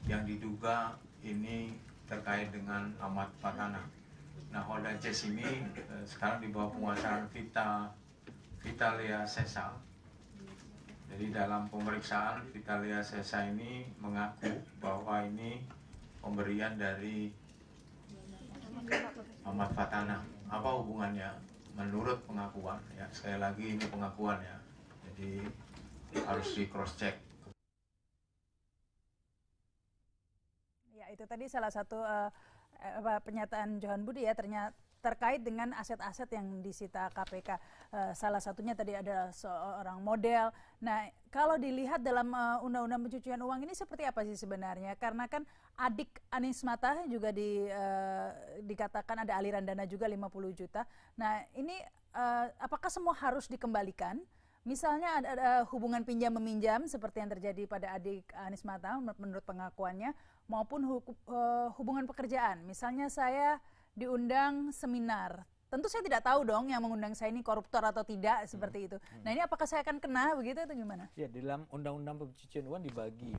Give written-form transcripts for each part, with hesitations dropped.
yang diduga ini terkait dengan Ahmad Fatana. Nah, Polda Jaya ini sekarang di bawah penguasaan Vitalia Sesa. Jadi dalam pemeriksaan Vitalia Sesa ini mengaku bahwa ini pemberian dari Ahmad Fatana. Apa hubungannya? Menurut pengakuan, ya sekali lagi ini pengakuan ya. Jadi harus di cross check. Ya, itu tadi salah satu pernyataan Johan Budi ya, ternyata terkait dengan aset-aset yang disita KPK. Salah satunya tadi ada seorang model. Nah, kalau dilihat dalam undang-undang pencucian uang ini seperti apa sih sebenarnya? Karena kan adik Anies Mata juga dikatakan ada aliran dana juga 50 juta. Nah, ini apakah semua harus dikembalikan? Misalnya ada hubungan pinjam-meminjam seperti yang terjadi pada adik Anies Mata menurut pengakuannya, maupun hubungan pekerjaan. Misalnya saya diundang seminar. Tentu saya tidak tahu dong yang mengundang saya ini koruptor atau tidak, seperti itu. Nah, ini apakah saya akan kena begitu atau gimana? Ya, di dalam undang-undang pencucian uang dibagi.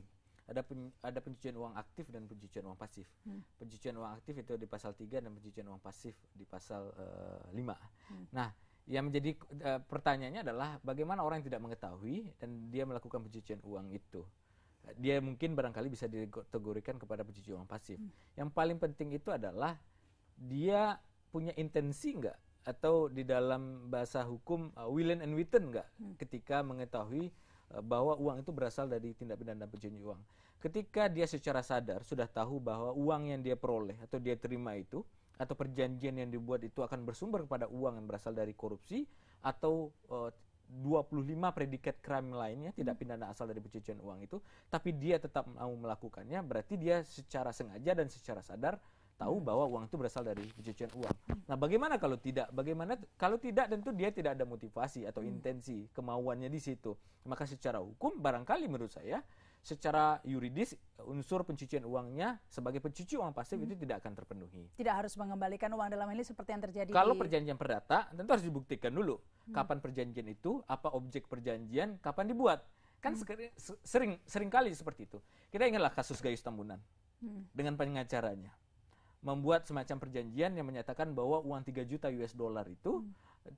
Ada pencucian uang aktif dan pencucian uang pasif. Pencucian uang aktif itu di pasal 3 dan pencucian uang pasif di pasal 5. Nah, yang menjadi pertanyaannya adalah bagaimana orang yang tidak mengetahui dan dia melakukan pencucian uang itu. Dia mungkin barangkali bisa dikategorikan kepada pencucian uang pasif. Yang paling penting itu adalah dia punya intensi enggak, atau di dalam bahasa hukum willing and witting enggak, ketika mengetahui bahwa uang itu berasal dari tindak pidana pencucian uang. Ketika dia secara sadar sudah tahu bahwa uang yang dia peroleh atau dia terima itu, atau perjanjian yang dibuat itu akan bersumber kepada uang yang berasal dari korupsi atau 25 predikat crime lainnya, tidak pidana asal dari pencucian uang itu, tapi dia tetap mau melakukannya, berarti dia secara sengaja dan secara sadar tahu bahwa uang itu berasal dari pencucian uang. Nah, bagaimana kalau tidak? Bagaimana kalau tidak? Tentu dia tidak ada motivasi atau intensi, kemauannya di situ. Maka secara hukum barangkali menurut saya, secara yuridis unsur pencucian uangnya sebagai pencuci uang pasif itu tidak akan terpenuhi. Tidak harus mengembalikan uang dalam ini seperti yang terjadi kalau perjanjian perdata tentu harus dibuktikan dulu kapan perjanjian itu, apa objek perjanjian, kapan dibuat. Kan sering kali seperti itu. Kita ingatlah kasus Gayus Tambunan dengan pengacaranya membuat semacam perjanjian yang menyatakan bahwa uang 3 juta US dollar itu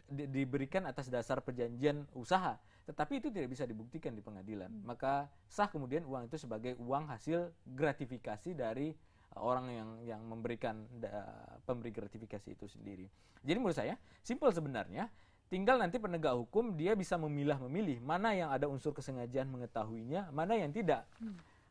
diberikan atas dasar perjanjian usaha, tetapi itu tidak bisa dibuktikan di pengadilan. Maka sah kemudian uang itu sebagai uang hasil gratifikasi dari orang yang memberikan pemberi gratifikasi itu sendiri. Jadi menurut saya simpel sebenarnya, tinggal nanti penegak hukum dia bisa memilah-memilih mana yang ada unsur kesengajaan mengetahuinya, mana yang tidak.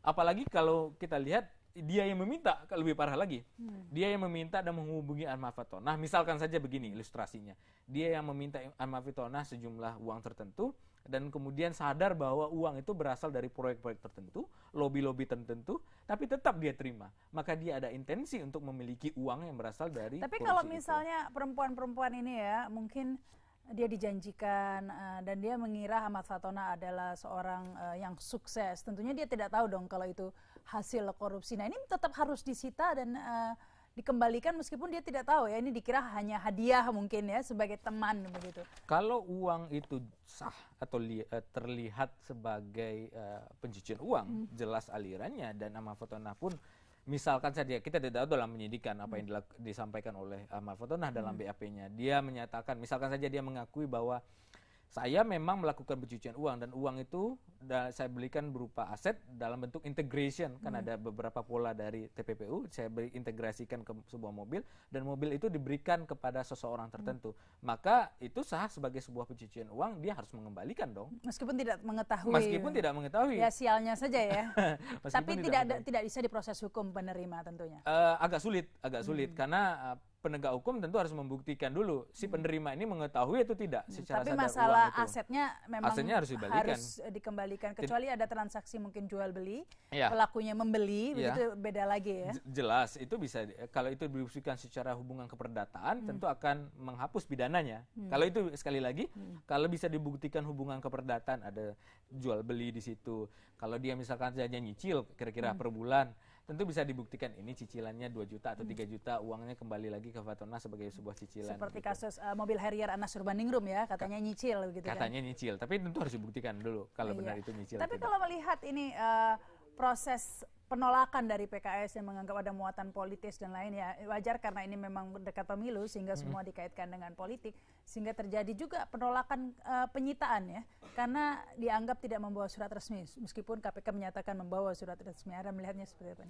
Apalagi kalau kita lihat dia yang meminta, lebih parah lagi. Dia yang meminta dan menghubungi Ahmad Fatona. Nah, misalkan saja begini ilustrasinya. Dia yang meminta Ahmad Fatona sejumlah uang tertentu dan kemudian sadar bahwa uang itu berasal dari proyek-proyek tertentu, lobi-lobi tertentu, tapi tetap dia terima. Maka dia ada intensi untuk memiliki uang yang berasal dari Tapi kalau misalnya perempuan-perempuan ini ya, mungkin dia dijanjikan dan dia mengira Ahmad Fatona adalah seorang yang sukses. Tentunya dia tidak tahu dong kalau itu hasil korupsi. Nah, ini tetap harus disita dan dikembalikan meskipun dia tidak tahu ya, ini dikira hanya hadiah mungkin ya sebagai teman begitu. Kalau uang itu sah atau terlihat sebagai pencucian uang, jelas alirannya, dan Ahmad Fatona pun misalkan saja kita tidak tahu dalam penyidikan apa yang disampaikan oleh Ahmad Fatona dalam BAP-nya. Dia menyatakan, misalkan saja dia mengakui bahwa saya memang melakukan pencucian uang dan uang itu saya belikan berupa aset dalam bentuk integration, kan ada beberapa pola dari TPPU, saya integrasikan ke sebuah mobil dan mobil itu diberikan kepada seseorang tertentu. Maka itu sah sebagai sebuah pencucian uang, dia harus mengembalikan dong. Meskipun tidak mengetahui. Meskipun tidak mengetahui. Ya sialnya saja ya. Tapi tidak bisa diproses hukum penerima tentunya. Agak sulit karena penegak hukum tentu harus membuktikan dulu si penerima ini mengetahui atau tidak secara tapi sadar masalah uang itu. Asetnya memang harus dikembalikan. Kecuali ada transaksi mungkin jual beli, pelakunya membeli, begitu beda lagi ya. Jelas itu bisa, kalau itu dibuktikan secara hubungan keperdataan tentu akan menghapus pidananya. Kalau itu sekali lagi, kalau bisa dibuktikan hubungan keperdataan, ada jual beli di situ. Kalau dia misalkan saja nyicil kira-kira per bulan, tentu bisa dibuktikan ini cicilannya 2 juta atau 3 juta, uangnya kembali lagi ke Fatona sebagai sebuah cicilan. Seperti gitu. Kasus mobil Harrier Anas Urbaningrum ya, katanya nyicil gitu. Katanya nyicil, tapi tentu harus dibuktikan dulu kalau benar itu nyicil. Tapi kalau melihat ini proses penolakan dari PKS yang menganggap ada muatan politis dan lain ya wajar karena ini memang dekat pemilu sehingga semua dikaitkan dengan politik sehingga terjadi juga penolakan penyitaan ya karena dianggap tidak membawa surat resmi meskipun KPK menyatakan membawa surat resmi. Anda melihatnya seperti apa?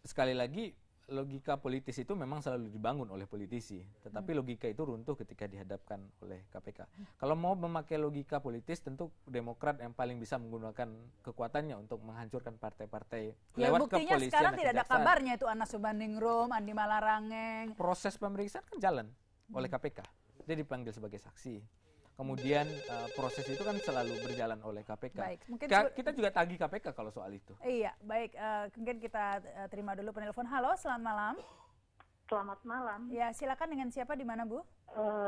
Sekali lagi logika politis itu memang selalu dibangun oleh politisi, tetapi logika itu runtuh ketika dihadapkan oleh KPK. Kalau mau memakai logika politis, tentu Demokrat yang paling bisa menggunakan kekuatannya untuk menghancurkan partai-partai Ya lewat buktinya kepolisian sekarang dan tidak ada kejaksaan. kabarnya itu Anas Subandingrum, Andi Malarangeng. Proses pemeriksaan kan jalan oleh KPK, dia dipanggil sebagai saksi. Kemudian proses itu kan selalu berjalan oleh KPK. Baik, mungkin Kita juga tagih KPK kalau soal itu. Iya, baik. Mungkin kita terima dulu penelpon. Halo, selamat malam. Selamat malam. Ya, silakan dengan siapa di mana, Bu?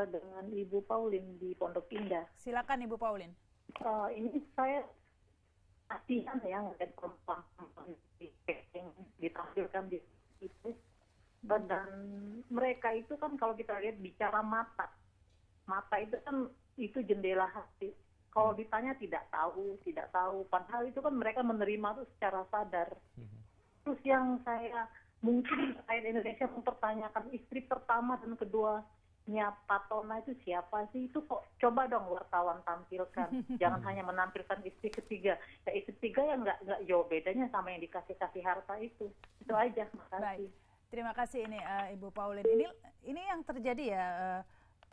Dengan Ibu Pauline di Pondok Indah. Silakan Ibu Pauline. Ini saya kasihan ya ngeliat perempuan yang ditampilkan di itu. Dan mereka itu kan kalau kita lihat bicara mata itu kan itu jendela hati. Kalau ditanya tidak tahu. Padahal itu kan mereka menerima itu secara sadar. Terus yang mungkin rakyat Indonesia mempertanyakan istri pertama dan keduanya Pak Tona itu siapa sih? Itu kok coba dong wartawan tampilkan. Jangan hanya menampilkan istri ketiga. Ya istri ketiga yang nggak jauh bedanya sama yang dikasih harta itu. Itu aja. Makasih. Baik. Terima kasih ini Ibu Pauline. Ini yang terjadi ya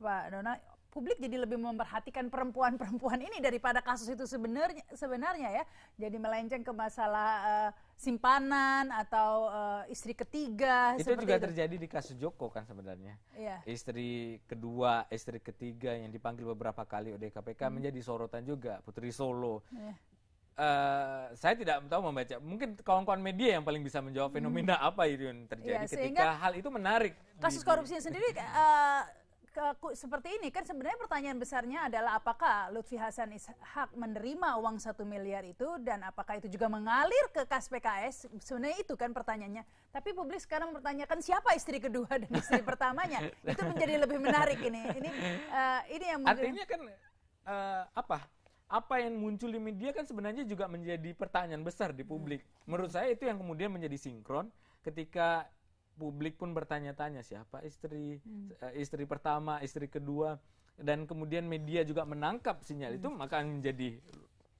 Pak Donald. Publik jadi lebih memperhatikan perempuan-perempuan ini daripada kasus itu sebenarnya ya. Jadi melenceng ke masalah simpanan atau istri ketiga. Itu juga terjadi di kasus Joko kan sebenarnya. Iya. Istri kedua, istri ketiga yang dipanggil beberapa kali oleh KPK menjadi sorotan juga, Putri Solo. Iya. Saya tidak tahu membaca. Mungkin kawan-kawan media yang paling bisa menjawab fenomena apa itu yang terjadi Iya, ketika hal itu menarik. Kasus korupsinya sendiri seperti ini kan sebenarnya pertanyaan besarnya adalah apakah Lutfi Hasan Ishak menerima uang 1 miliar itu dan apakah itu juga mengalir ke kas PKS, sebenarnya itu kan pertanyaannya. Tapi publik sekarang mempertanyakan siapa istri kedua dan istri pertamanya, itu menjadi lebih menarik ini yang mungkin... Artinya kan apa yang muncul di media kan sebenarnya juga menjadi pertanyaan besar di publik. Menurut saya itu yang kemudian menjadi sinkron ketika publik pun bertanya-tanya siapa istri pertama, istri kedua, dan kemudian media juga menangkap sinyal itu, maka menjadi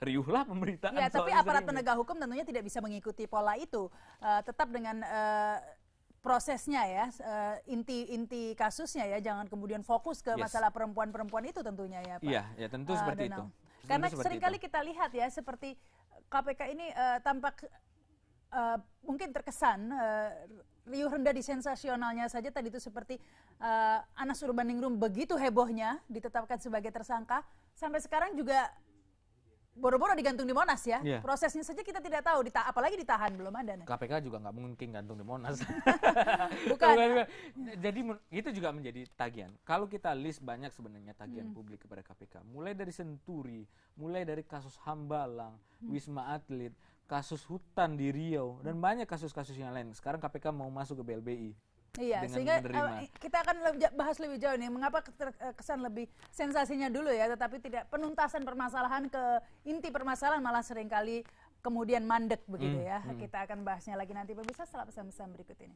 riuhlah pemberitaan. Ya, tapi aparat penegak hukum tentunya tidak bisa mengikuti pola itu, tetap dengan prosesnya ya, inti kasusnya ya, jangan kemudian fokus ke masalah perempuan-perempuan itu tentunya ya Pak. Iya, ya tentu seperti itu. Karena seringkali kita lihat ya, seperti KPK ini tampak mungkin terkesan riuh rendah di sensasionalnya saja tadi itu seperti Anas Urbaningrum begitu hebohnya ditetapkan sebagai tersangka sampai sekarang juga boro-boro digantung di Monas ya. Yeah. Prosesnya saja kita tidak tahu, apalagi ditahan belum ada. KPK juga nggak mungkin gantung di Monas. Bukan. Jadi itu juga menjadi tagihan. Kalau kita list banyak sebenarnya tagihan publik kepada KPK, mulai dari Senturi, mulai dari kasus Hambalang, Wisma Atlet, kasus hutan di Riau, dan banyak kasus-kasus yang lain. Sekarang KPK mau masuk ke BLBI. Iya, sehingga kita akan bahas lebih jauh nih, mengapa kesan lebih sensasinya dulu ya, tetapi tidak penuntasan permasalahan ke inti permasalahan malah seringkali kemudian mandek begitu ya. Kita akan bahasnya lagi nanti pemirsa setelah pesan-pesan berikut ini.